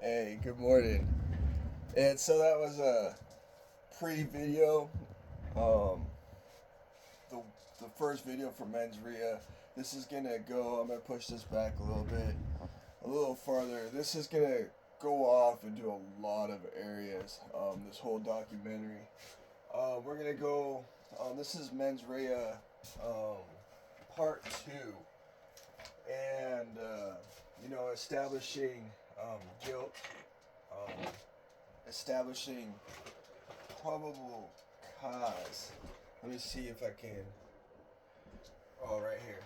Hey, good morning. And so that was a pre-video. Um, the the first video for Men's Ria. This is gonna go. I'm gonna push this back a little bit, a little farther. This is gonna go off into a lot of areas. This whole documentary. We're gonna go. This is Men's Ria, um, part two, and establishing guilt. Um, Establishing probable cause. Let me see if I can. Oh, right here.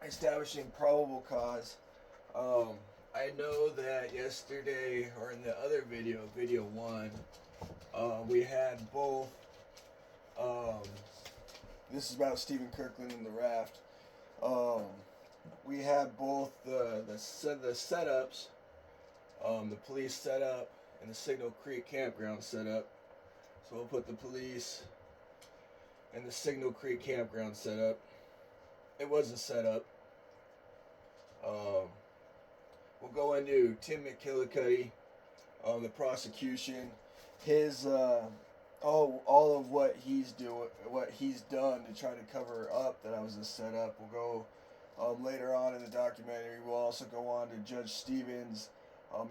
Establishing probable cause. Um, I know that yesterday, or in the other video, video one, we had both. Um, this is about Stephen Kirkland and the raft. Um, we had both the setups, the police setup and the Signal Creek campground setup. So we'll put the police and the Signal Creek campground setup. It was a setup. Um, we'll go into Tim McKillicuddy, the prosecution, his all of what he's done to try to cover up that I was a setup. We'll go later on in the documentary. We'll also go on to Judge Stevens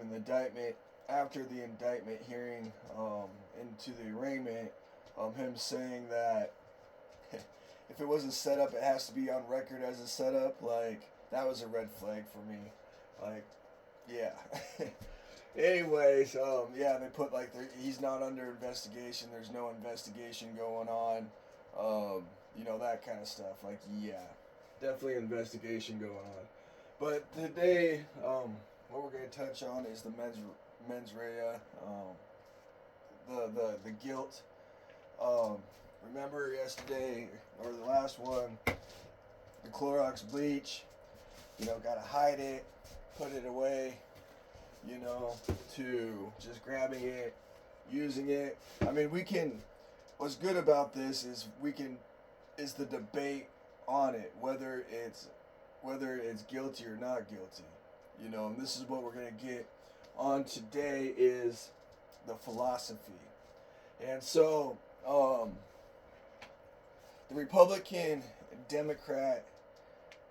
in the indictment. After the indictment hearing into the arraignment, him saying that if it was a setup, it has to be on record as a setup. Like, that was a red flag for me. Like, yeah. Anyways, yeah, they put like he's not under investigation. There's no investigation going on. That kind of stuff. Like, yeah, definitely investigation going on. But today, what we're going to touch on is the mens rea, the guilt. Remember yesterday or the last one, the Clorox bleach. Gotta hide it, put it away. To just grabbing it, using it. I mean, we can. What's good about this is is the debate on it, whether it's guilty or not guilty. And this is what we're gonna get on today is the philosophy. And so, the Republican and Democrat,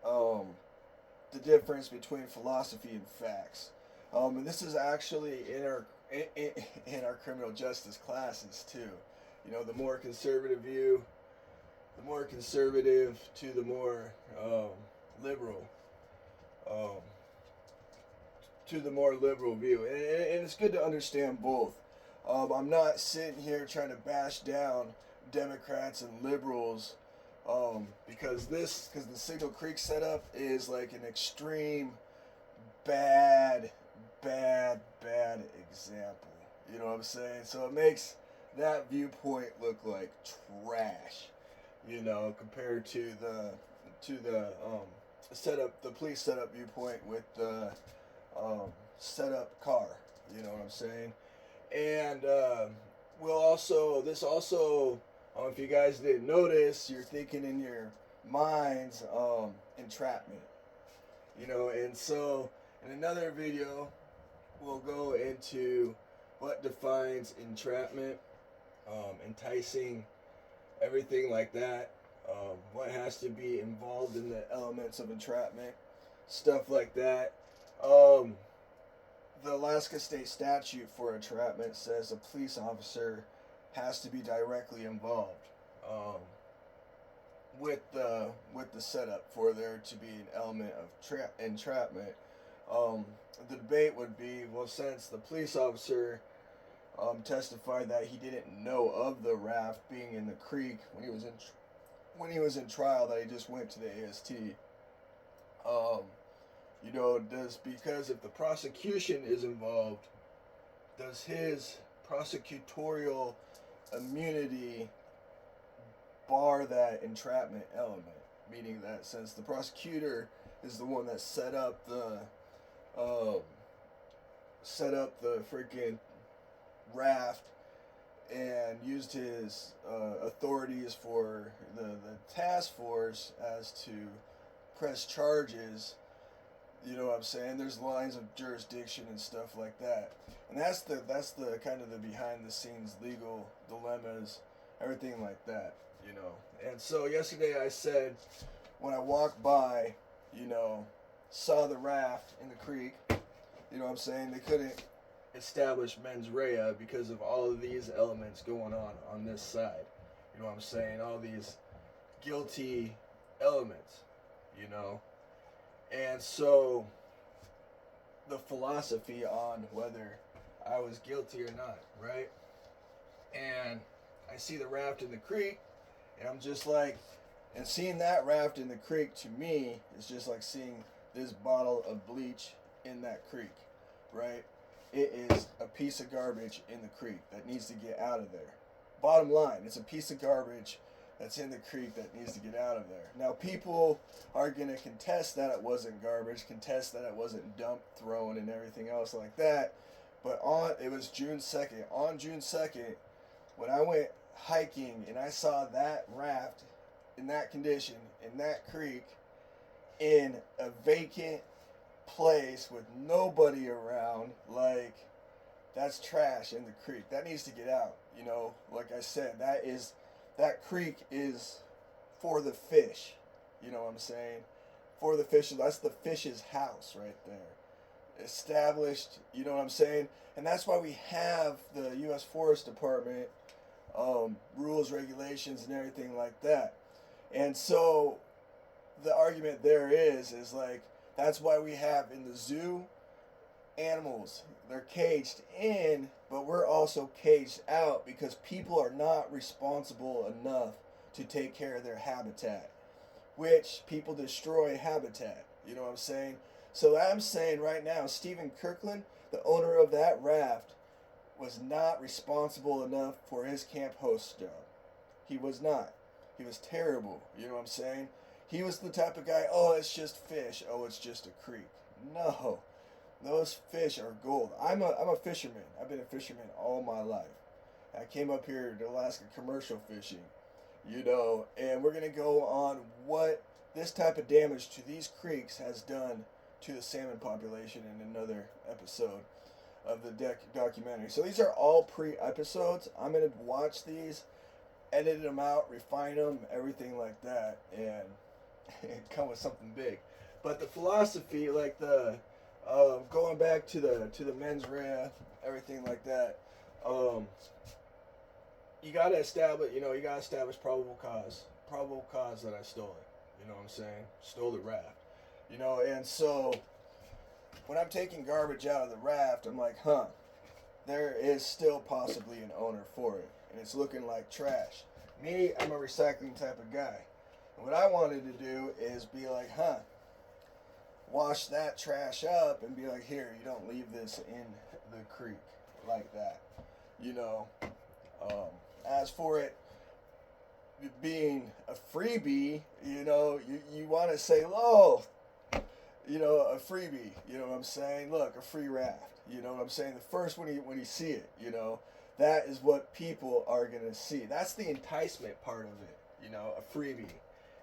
the difference between philosophy and facts. And this is actually in our criminal justice classes too. The more conservative view, the more conservative to the more liberal, um, to the more liberal view, and it's good to understand both. I'm not sitting here trying to bash down Democrats and liberals, because the Signal Creek setup is like an extreme bad example. You know what I'm saying? So it makes that viewpoint look like trash. Compared to the setup, the police setup viewpoint with the setup car. You know what I'm saying? And if you guys didn't notice, you're thinking in your minds, entrapment. And so in another video, we'll go into what defines entrapment, enticing, everything like that. What has to be involved in the elements of entrapment, stuff like that. The Alaska state statute for entrapment says a police officer has to be directly involved with the setup for there to be an element of entrapment. The debate would be, well, since the police officer testified that he didn't know of the raft being in the creek when he was in trial, that he just went to the AST. Because if the prosecution is involved, does his prosecutorial immunity bar that entrapment element? Meaning that since the prosecutor is the one that set up the freaking raft and used his authorities for the task force as to press charges, You know what I'm saying? There's lines of jurisdiction and stuff like that. And that's the kind of the behind the scenes legal dilemmas, everything like that, you know. And so yesterday I said when I walked by, you know, saw the raft in the creek, you know what I'm saying? They couldn't establish mens rea because of all of these elements going on this side. You know what I'm saying? All these guilty elements, you know. And so the philosophy on whether I was guilty or not, right? And I see the raft in the creek, and I'm just like, and seeing that raft in the creek to me is just like seeing this bottle of bleach in that creek, right? It is a piece of garbage in the creek that needs to get out of there. Bottom line, it's a piece of garbage that's in the creek that needs to get out of there. Now, people are going to contest that it wasn't garbage, contest that it wasn't dumped, thrown, and everything else like that. But it was June 2nd. On June 2nd, when I went hiking and I saw that raft in that condition, in that creek, in a vacant place with nobody around, like, that's trash in the creek. That needs to get out. You know, like I said, that creek is for the fish. You know what I'm saying? For the fish. That's the fish's house right there. Established, you know what I'm saying? And that's why we have the U.S. Forest Department rules, regulations, and everything like that. And so the argument there is like, that's why we have in the zoo animals. They're caged in, but we're also caged out because people are not responsible enough to take care of their habitat, which people destroy habitat. You know what I'm saying? So I'm saying right now, Stephen Kirkland, the owner of that raft, was not responsible enough for his camp host job. He was not. He was terrible. You know what I'm saying? He was the type of guy, oh, it's just fish. Oh, it's just a creek. No. Those fish are gold. I'm a fisherman. I've been a fisherman all my life. I came up here to Alaska commercial fishing, you know, and we're going to go on what this type of damage to these creeks has done to the salmon population in another episode of the documentary. So these are all pre-episodes. I'm going to watch these, edit them out, refine them, everything like that, and come with something big. But the philosophy, like the going back to the mens rea, everything like that, you gotta establish probable cause that I stole it. You know what I'm saying? Stole the raft. You know, and so when I'm taking garbage out of the raft, I'm like, there is still possibly an owner for it, and it's looking like trash. Me, I'm a recycling type of guy. And what I wanted to do is be like, wash that trash up and be like, here, you don't leave this in the creek like that. You know, as for it being a freebie, you know, you want to say, oh, you know, a freebie, you know what I'm saying? Look, a free raft, you know what I'm saying? The first when you see it, you know, that is what people are going to see. That's the enticement part of it, you know, a freebie.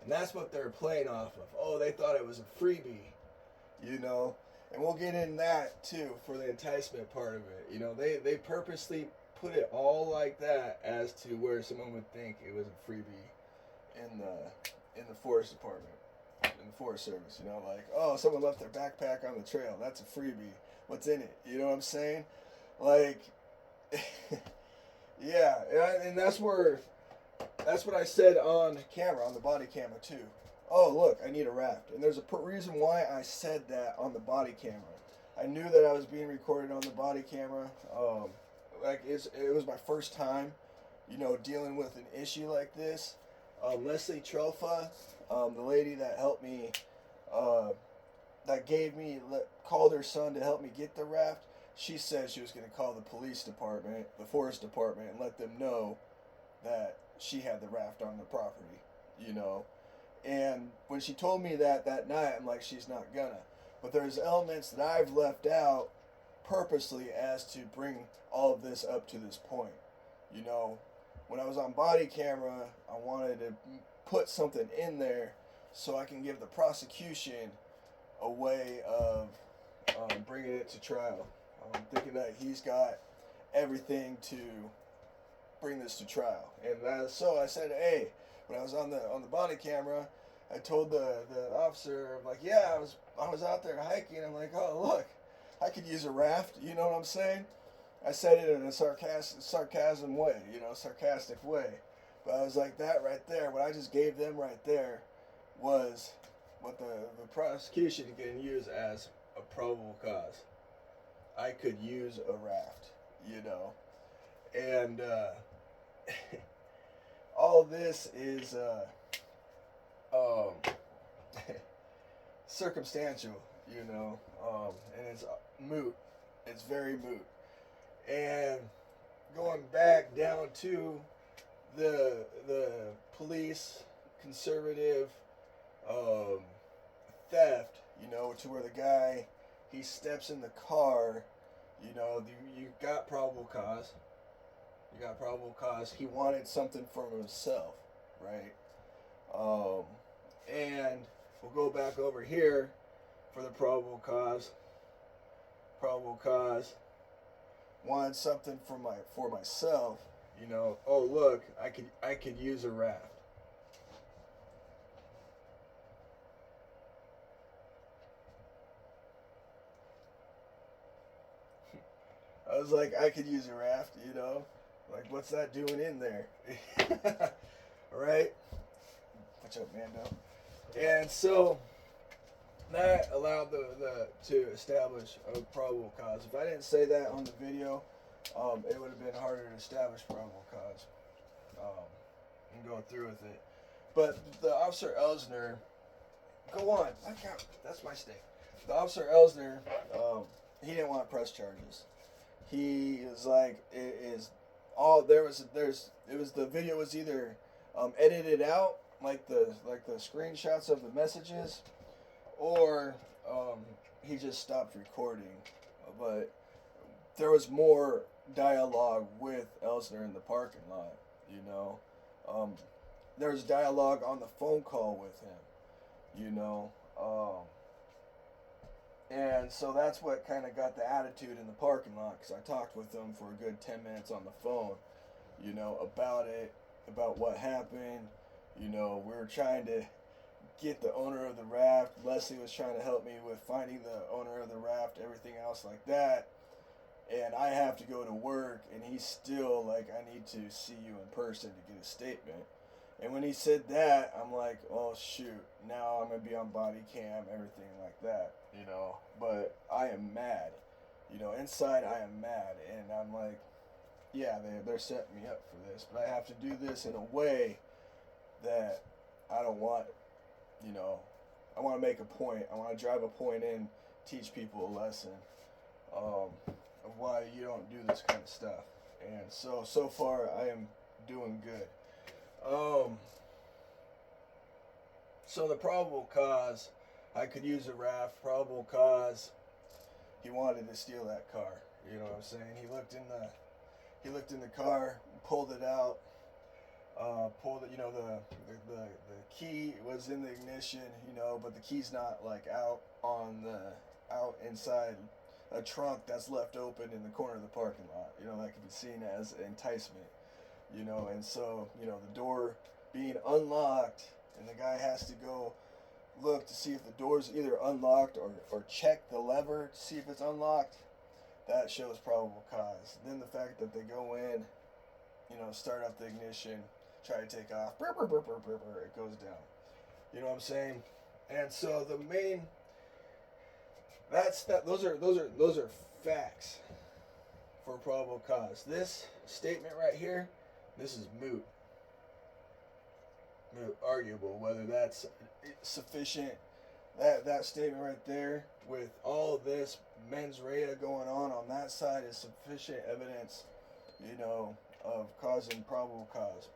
And that's what they're playing off of. Oh, they thought it was a freebie, you know. And we'll get in that too for the enticement part of it. You know, they purposely put it all like that as to where someone would think it was a freebie in the forest department, in the Forest Service. You know, like, oh, someone left their backpack on the trail. That's a freebie. What's in it? You know what I'm saying? Like, yeah, and that's what I said on camera, on the body camera too. Oh, look, I need a raft. And there's a reason why I said that on the body camera. I knew that I was being recorded on the body camera. It was my first time, you know, dealing with an issue like this. Leslie Trofa, the lady that helped me, called her son to help me get the raft. She said she was going to call the police department, the forest department, and let them know that she had the raft on the property, you know. And when she told me that night, I'm like, she's not gonna. But there's elements that I've left out purposely as to bring all of this up to this point. You know, when I was on body camera, I wanted to put something in there so I can give the prosecution a way of bringing it to trial. Thinking that he's got everything to bring this to trial. And so I said, hey, when I was on the body camera, I told the officer, like, yeah, I was out there hiking. I'm like, oh, look, I could use a raft. You know what I'm saying? I said it in a sarcasm way, sarcastic way. But I was like, that right there, what I just gave them right there was what the prosecution can use as a probable cause. I could use a raft, and all this is circumstantial, and it's moot. It's very moot. And going back down to the police conservative theft, to where the guy, he steps in the car, you got probable cause. You got probable cause. He wanted something for himself, right? And we'll go back over here for the probable cause. Probable cause. Wanted something for myself. Oh look, I could use a raft. I was like, I could use a raft, Like, what's that doing in there? Right? What's up, Mando? And so that allowed to establish a probable cause. If I didn't say that on the video, it would have been harder to establish probable cause and go through with it. But the officer Elsner, go on. That's my stake. The officer Elsner, he didn't want press charges. He is like, the video was either edited out, like the screenshots of the messages, or he just stopped recording. But there was more dialogue with Elsner in the parking lot, there was dialogue on the phone call with him, and so that's what kind of got the attitude in the parking lot, because I talked with him for a good 10 minutes on the phone, about it, about what happened. We were trying to get the owner of the raft. Leslie was trying to help me with finding the owner of the raft, everything else like that. And I have to go to work, and he's still like, I need to see you in person to get a statement. And when he said that, I'm like, oh shoot, now I'm going to be on body cam, everything like that, But I am mad. Inside I am mad. And I'm like, yeah, they're setting me up for this. But I have to do this in a way that I don't want, I want to make a point. I want to drive a point in, teach people a lesson of why you don't do this kind of stuff. And so far I am doing good. So the probable cause, I could use a raft. Probable cause, he wanted to steal that car. You know what I'm saying? He looked in the car, pulled it out, pulled it. The key was in the ignition. But the key's not like out inside a trunk that's left open in the corner of the parking lot. That could be seen as enticement. And so, the door being unlocked, and the guy has to go look to see if the door's either unlocked or check the lever to see if it's unlocked. That shows probable cause. Then the fact that they go in, start up the ignition, try to take off, it goes down. You know what I'm saying? And so the main, those are facts for probable cause. This statement right here, this is moot. Arguable whether that's sufficient. That statement right there, with all of this mens rea going on that side, is sufficient evidence, of causing probable cause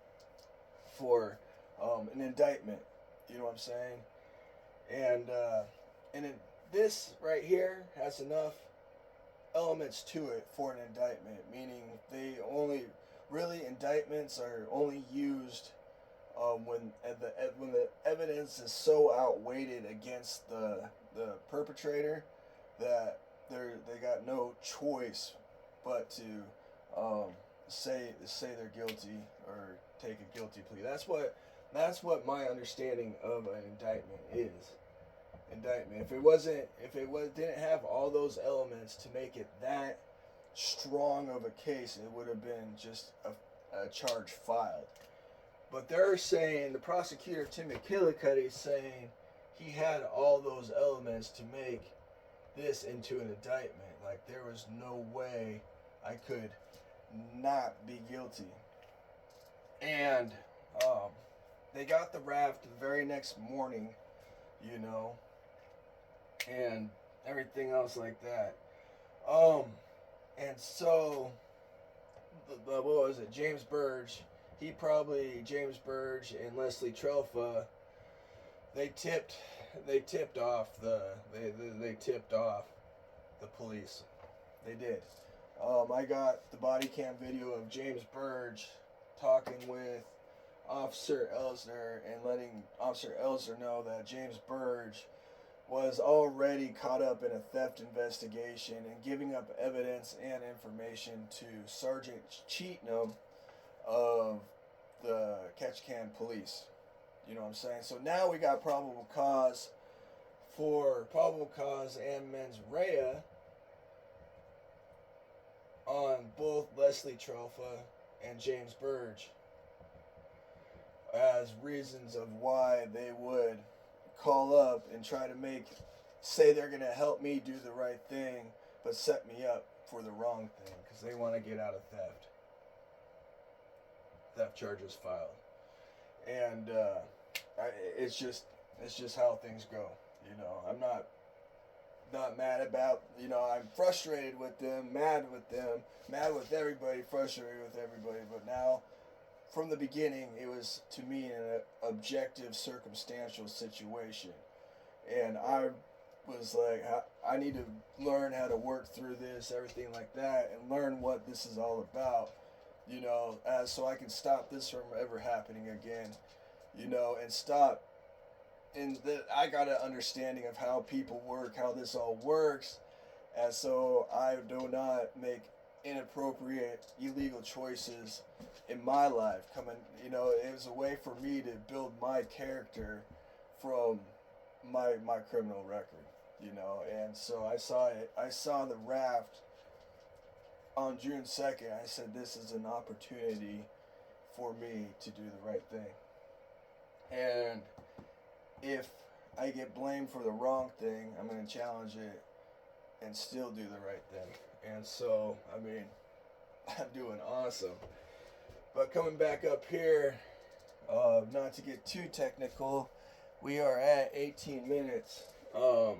for an indictment. You know what I'm saying? And this right here has enough elements to it for an indictment, meaning indictments are only used when the evidence is so outweighed against the the perpetrator, that they got no choice but to say they're guilty or take a guilty plea. That's what my understanding of an indictment is. Indictment. If it didn't have all those elements to make it that strong of a case, it would have been just a charge filed. But they're saying, the prosecutor, Tim McKillicuddy, is saying he had all those elements to make this into an indictment. Like, there was no way I could not be guilty. And they got the raft the very next morning, you know, and everything else like that. And so, what was it? James Burge and Leslie Trelfa, they tipped off the police. They did. I got the body cam video of James Burge talking with Officer Elsner and letting Officer Elsner know that James Burge was already caught up in a theft investigation and giving up evidence and information to Sergeant Cheatham of the Ketchikan police. You know what I'm saying? So now we got probable cause and mens rea on both Leslie Trelfa and James Burge as reasons of why they would call up and try to say they're going to help me do the right thing, but set me up for the wrong thing because they want to get out of theft charges filed. And it's just how things go. You know, I'm not mad about, you know, I'm frustrated with them, mad with everybody, frustrated with everybody. But now, from the beginning, it was, to me, an objective, circumstantial situation. And I was like, I need to learn how to work through this, everything like that, and learn what this is all about, you know, so I can stop this from ever happening again, you know, and stop. And I got an understanding of how people work, how this all works, and so I do not make inappropriate, illegal choices in my life. You know, it was a way for me to build my character from my criminal record, you know. And so I saw the raft on June 2nd. I said, this is an opportunity for me to do the right thing. And if I get blamed for the wrong thing, I'm going to challenge it and still do the right thing. And so, I mean, I'm doing awesome. But coming back up here, not to get too technical, we are at 18 minutes. The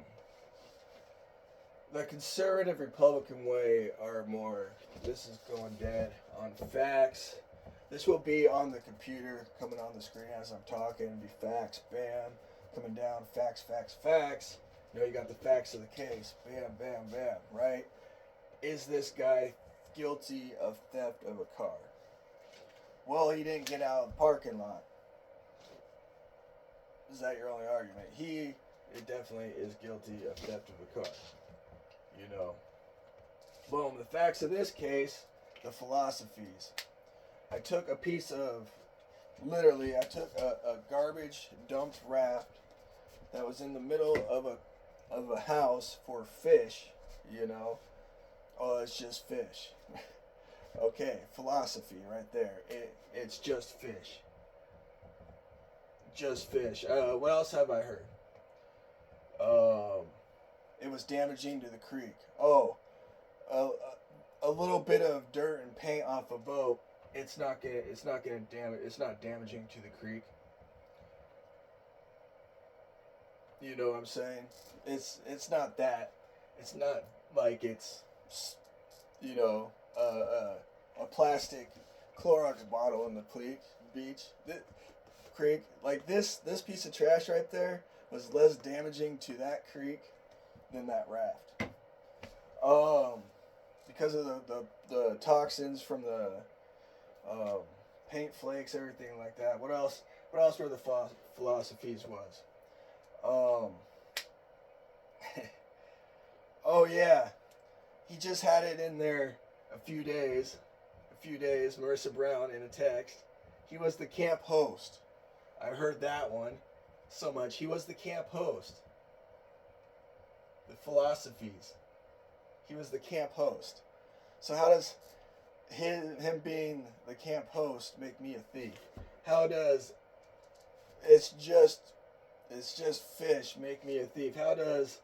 conservative Republican way are more, this is going dead on facts. This will be on the computer, coming on the screen as I'm talking. It'll be facts, bam, coming down, facts. You know, you got the facts of the case, bam, right? Is this guy guilty of theft of a car? Well, he didn't get out of the parking lot. Is that your only argument? It definitely is guilty of theft of a car. You know. Boom, the facts of this case, the philosophies. I took a garbage dumped raft that was in the middle of a house for fish, you know. Oh, it's just fish. Okay, philosophy right there. It's just fish. Just fish. What else have I heard? It was damaging to the creek. Oh, a little bit of dirt and paint off a boat. It's not damaging to the creek. You know what I'm saying? It's not that. It's not like it's, you know, a plastic Clorox bottle in the creek. Like this piece of trash right there was less damaging to that creek than that raft. Because of the toxins from the paint flakes, everything like that. What else were the philosophies was? Oh yeah, he just had it in there a few days. Marissa Brown in a text. He was the camp host. I heard that one so much. He was the camp host. The philosophies. He was the camp host. So how does him being the camp host make me a thief? How does it's just fish make me a thief? How does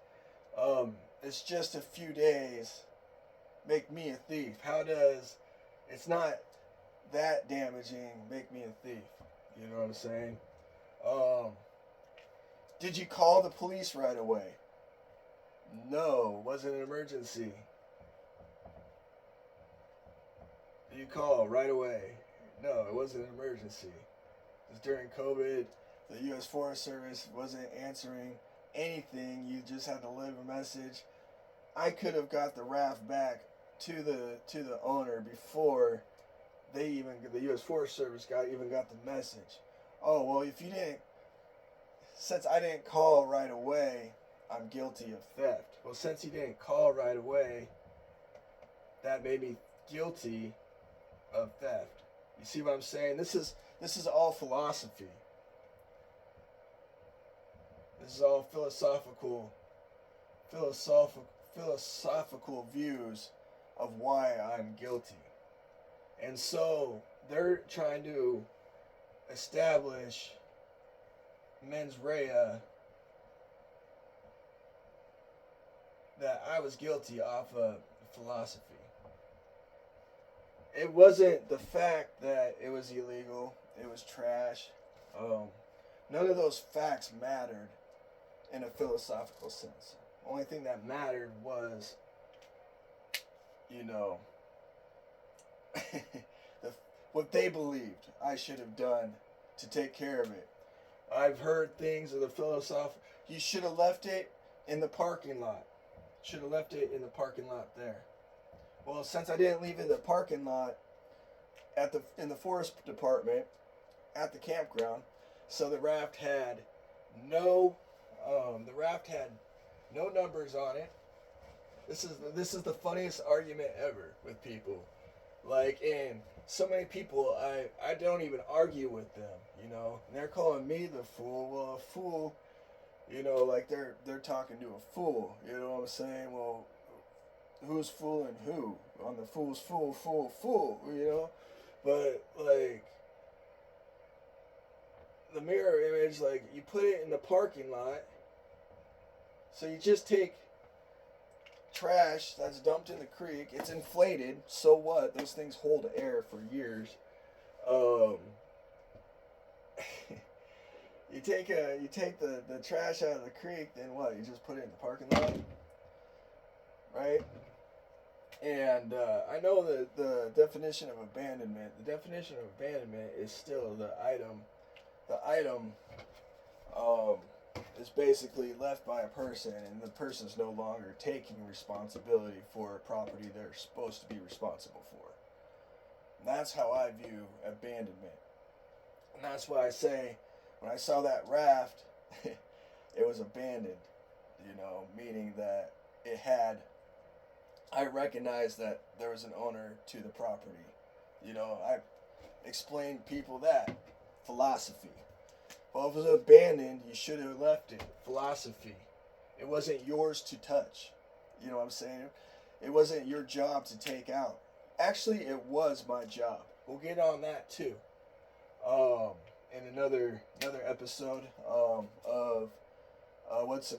it's just a few days make me a thief? How does it's not that damaging make me a thief? You know what I'm saying? Did you call the police right away? No, it wasn't an emergency. Did you call right away? No, it wasn't an emergency. It was during COVID. The U.S. Forest Service wasn't answering anything. You just had to leave a message. I could have got the raft back to the owner before the U.S. Forest Service got the message. Oh well, if you didn't, since I didn't call right away, I'm guilty of theft. Well, since he didn't call right away, that made me guilty of theft. You see what I'm saying? This is all philosophy. This is all philosophical views of why I'm guilty. And so they're trying to establish mens rea that I was guilty off of philosophy. It wasn't the fact that it was illegal, it was trash. None of those facts mattered in a philosophical sense. The only thing that mattered was, what they believed I should have done to take care of it. I've heard things of the philosophy. You should have left it in the parking lot. Should have left it in the parking lot there. Well, since I didn't leave it in the parking lot in the forest department at the campground, so the raft had no numbers on it. This is the funniest argument ever with people. And so many people, I don't even argue with them, and they're calling me the fool. Well, a fool, they're talking to a fool, you know what I'm saying? Well, who's fooling who? I'm the fool's fool, But, the mirror image, you put it in the parking lot, so you just take trash that's dumped in the creek. It's inflated. So what? Those things hold air for years. You take the trash out of the creek. Then what? You just put it in the parking lot, right? And I know that the definition of abandonment. The definition of abandonment is still the item. The item is basically left by a person, and the person's no longer taking responsibility for a property they're supposed to be responsible for. And that's how I view abandonment. And that's why I say, when I saw that raft, it was abandoned, meaning that I recognized that there was an owner to the property. I explained to people that. Philosophy. Well, if it was abandoned, you should have left it. Philosophy. It wasn't yours to touch. You know what I'm saying? It wasn't your job to take out. Actually, it was my job. We'll get on that too. In another episode of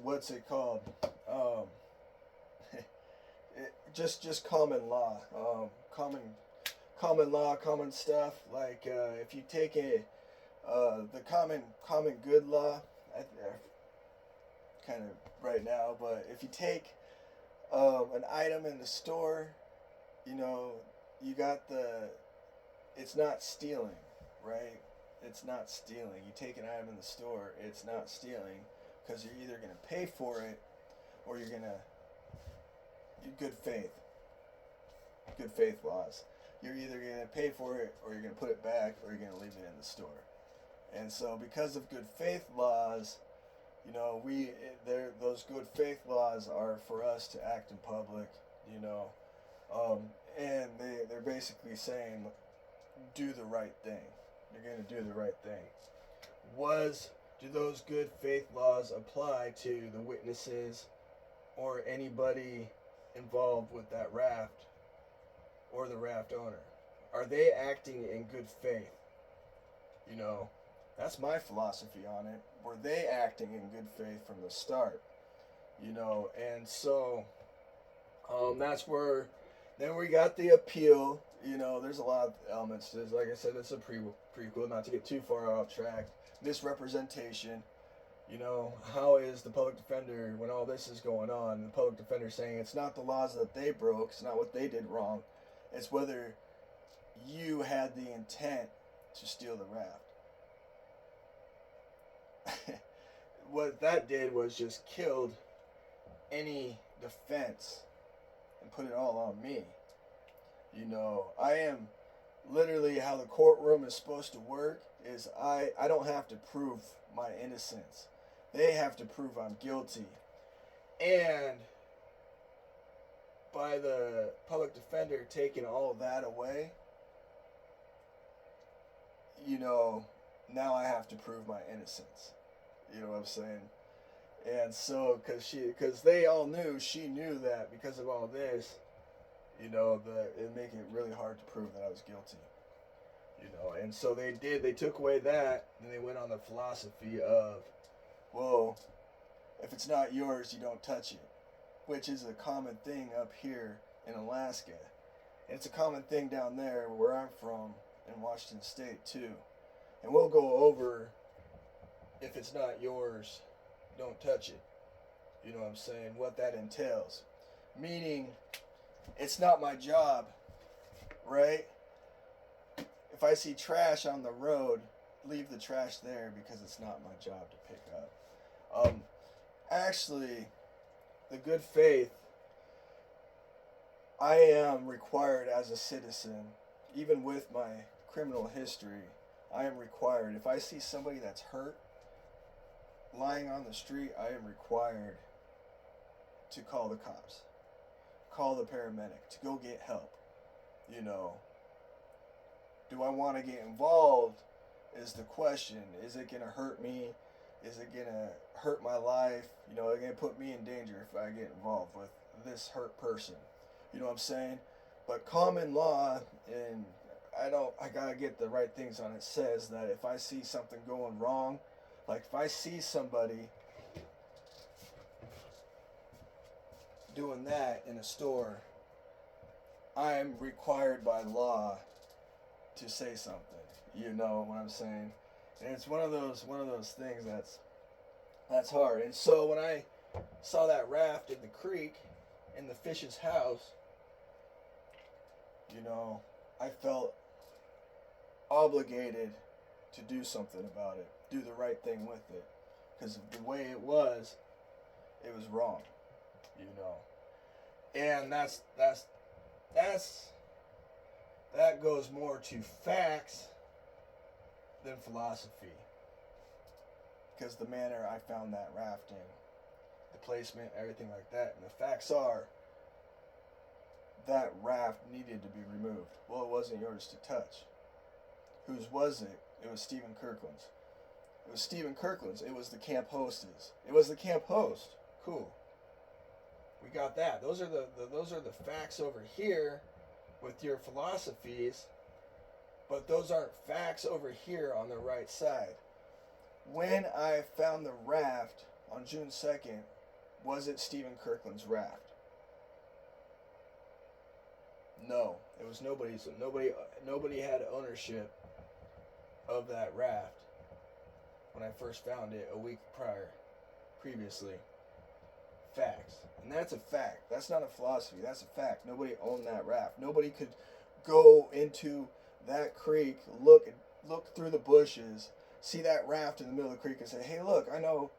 what's it called? Just common law. Common law, common stuff. If you take the common good law, kind of right now, but if you take an item in the store, you got it's not stealing, right? It's not stealing. You take an item in the store, it's not stealing, because you're either going to pay for it or you're good faith laws. You're either going to pay for it or you're going to put it back or you're going to leave it in the store. And so because of good faith laws, You know, those good faith laws are for us to act in public. You know, and they're basically saying, do the right thing. You're gonna do the right thing. Do those good faith laws apply to the witnesses or anybody involved with that raft or the raft owner? Are they acting in good faith? You know, that's my philosophy on it. Were they acting in good faith from the start? You know, and so that's where then we got the appeal. You know, there's a lot of elements to this. Like I said, it's a prequel, not to get too far off track. Misrepresentation. You know, how is the public defender, when all this is going on, the public defender saying it's not the laws that they broke, it's not what they did wrong, it's whether you had the intent to steal the raft. What that did was just killed any defense and put it all on me. You know, I am literally, how the courtroom is supposed to work is I don't have to prove my innocence. They have to prove I'm guilty. And by the public defender taking all that away, you know, now I have to prove my innocence. You know what I'm saying? And so, because they all knew, she knew that because of all this, you know, it making it really hard to prove that I was guilty. You know, and so they took away that, and they went on the philosophy of, well, if it's not yours, you don't touch it, which is a common thing up here in Alaska. And it's a common thing down there where I'm from in Washington State too. And we'll go over, if it's not yours, don't touch it. You know what I'm saying? What that entails. Meaning, it's not my job, right? If I see trash on the road, leave the trash there because it's not my job to pick up. Actually, the good faith, I am required as a citizen, even with my criminal history, I am required, if I see somebody that's hurt, lying on the street, I am required to call the cops, call the paramedic, to go get help. You know, do I want to get involved is the question. Is it going to hurt me? Is it going to hurt my life? You know, is it going to put me in danger if I get involved with this hurt person? You know what I'm saying? But common law, and I gotta get the right things on it, says that if I see something going wrong, like if I see somebody doing that in a store, I am required by law to say something. You know what I'm saying? And it's one of those things that's hard. And so when I saw that raft in the creek in the fish's house, you know, I felt obligated to do something about it, do the right thing with it, because the way it was wrong, you know. And that goes more to facts than philosophy, because the manner I found that raft in, the placement, everything like that, and the facts are that raft needed to be removed. Well, it wasn't yours to touch. Whose was it? It was Stephen Kirkland's. It was Stephen Kirkland's. It was the camp host's. It was the camp host. Cool. We got that. Those are the facts over here with your philosophies, but those aren't facts over here on the right side. When I found the raft on June 2nd, was it Stephen Kirkland's raft? No, it was nobody's. Nobody had ownership of that raft when I first found it a week previously. Facts. And that's a fact. That's not a philosophy. That's a fact. Nobody owned that raft. Nobody could go into that creek, look through the bushes, see that raft in the middle of the creek and say, hey, look, I know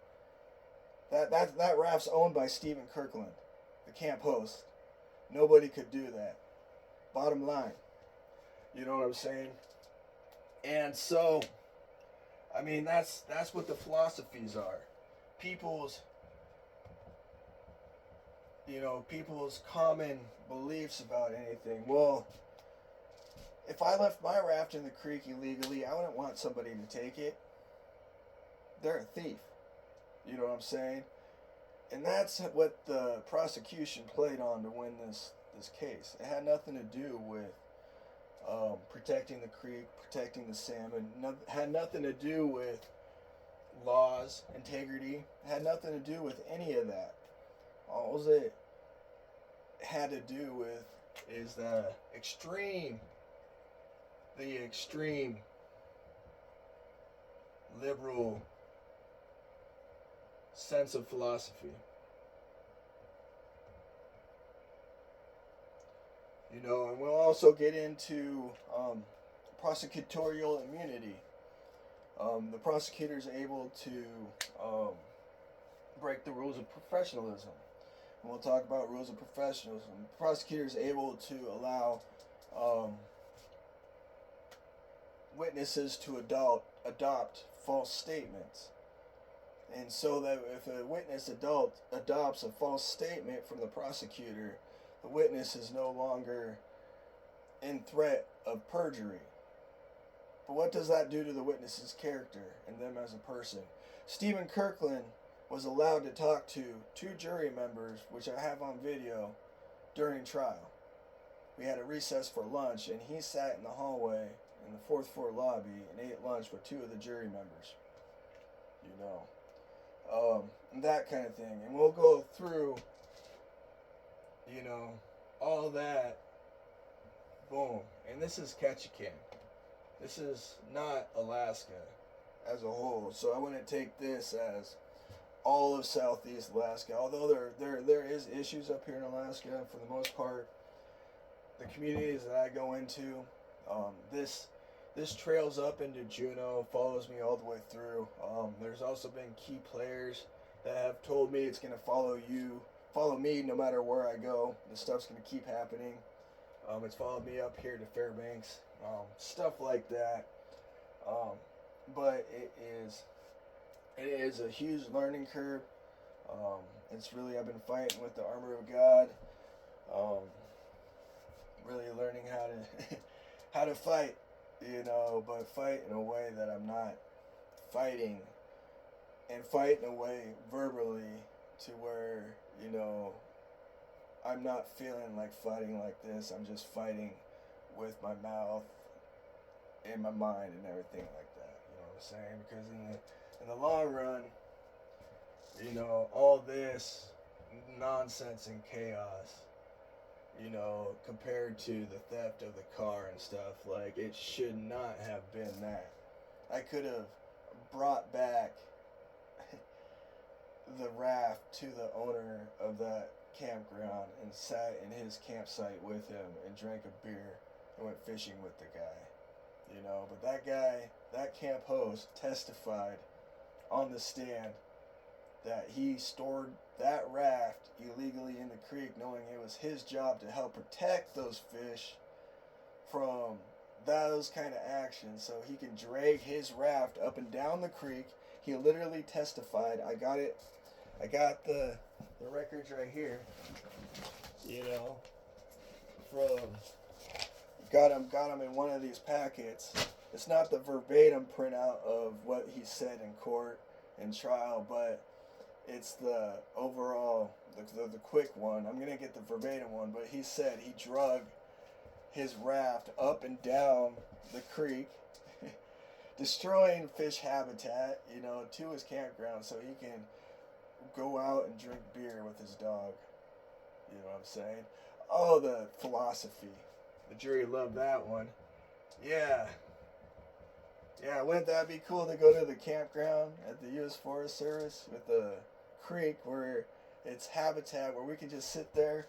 that raft's owned by Stephen Kirkland, the camp host. Nobody could do that. Bottom line. You know what I'm saying? And so, I mean, that's what the philosophies are. people's, people's common beliefs about anything. Well, if I left my raft in the creek illegally, I wouldn't want somebody to take it. They're a thief. You know what I'm saying? And that's what the prosecution played on to win this case. It had nothing to do with protecting the creek, protecting the salmon. Had nothing to do with laws, integrity. Had nothing to do with any of that. All it had to do with is the extreme liberal sense of philosophy. And we'll also get into prosecutorial immunity. The prosecutor is able to break the rules of professionalism. And we'll talk about rules of professionalism. The prosecutor is able to allow witnesses to adopt false statements. And so that if a witness adopts a false statement from the prosecutor, the witness is no longer in threat of perjury. But what does that do to the witness's character and them as a person? Stephen Kirkland was allowed to talk to 2 jury members, which I have on video, during trial. We had a recess for lunch, and he sat in the hallway in the 4th floor lobby and ate lunch with 2 of the jury members. And that kind of thing. And we'll go through, all that. Boom. And this is Ketchikan. This is not Alaska as a whole. So I wouldn't take this as all of Southeast Alaska. Although there is issues up here in Alaska, for the most part, the communities that I go into, this trails up into Juneau, follows me all the way through. There's also been key players that have told me it's going to follow me no matter where I go. This stuff's going to keep happening. It's followed me up here to Fairbanks, stuff like that. But it is a huge learning curve. I've been fighting with the armor of God. Really learning how to fight, but fight in a way that I'm not fighting, and fight in a way verbally to where, I'm not feeling like fighting like this. I'm just fighting with my mouth and my mind and everything like that. You know what I'm saying? Because in the long run, all this nonsense and chaos, compared to the theft of the car and stuff, like, it should not have been that. I could have brought back the raft to the owner of that campground and sat in his campsite with him and drank a beer and went fishing with the guy. But that guy, that camp host, testified on the stand that he stored that raft illegally in the creek, knowing it was his job to help protect those fish from those kind of actions, so he can drag his raft up and down the creek. He literally testified. I got the records right here. Got him in one of these packets. It's not the verbatim printout of what he said in court and trial, but it's the overall, the quick one. I'm gonna get the verbatim one, but he said he drug his raft up and down the creek, destroying fish habitat, to his campground, so he can go out and drink beer with his dog. You know what I'm saying? Oh, the philosophy. The jury loved that one. Yeah, wouldn't that be cool to go to the campground at the U.S. Forest Service with the creek where it's habitat, where we can just sit there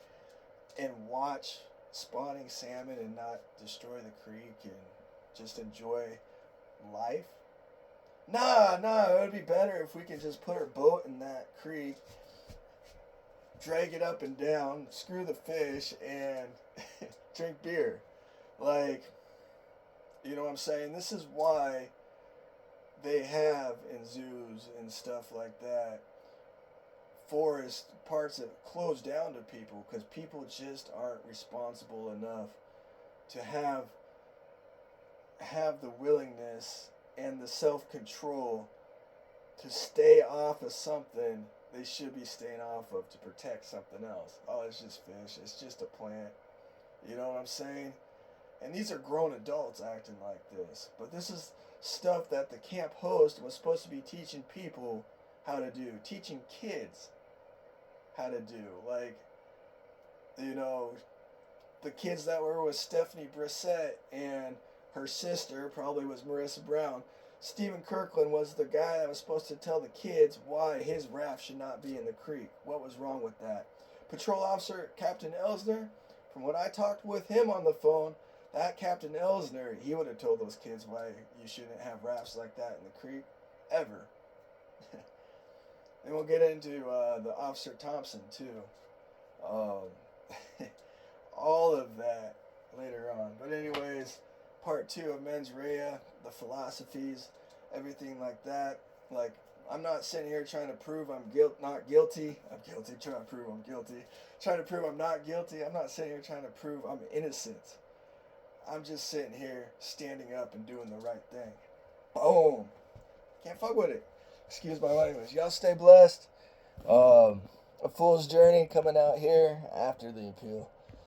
and watch spawning salmon and not destroy the creek and just enjoy life? Nah, it would be better if we could just put our boat in that creek, drag it up and down, screw the fish, and drink beer. Like, you know what I'm saying? This is why they have in zoos and stuff like that forest parts that close down to people because people just aren't responsible enough to have the willingness and the self-control to stay off of something they should be staying off of to protect something else. Oh, it's just fish. It's just a plant. You know what I'm saying? And these are grown adults acting like this. But this is stuff that the camp host was supposed to be teaching people how to do. Teaching kids how to do. Like, you know, the kids that were with Stephanie Brissett and her sister probably was Marissa Brown. Stephen Kirkland was the guy that was supposed to tell the kids why his raft should not be in the creek. What was wrong with that? Patrol Officer Captain Elsner, from what I talked with him on the phone, that Captain Elsner, he would have told those kids why you shouldn't have rafts like that in the creek, ever. And we'll get into the Officer Thompson, too. All of that later on. But anyways, part 2 of Mens Rea, the philosophies, everything like that. Like, I'm not sitting here trying to prove I'm not guilty. I'm guilty, trying to prove I'm guilty. Trying to prove I'm not guilty. I'm not sitting here trying to prove I'm innocent. I'm just sitting here standing up and doing the right thing. Boom. Can't fuck with it. Excuse my language. Y'all stay blessed. A fool's journey coming out here after the appeal.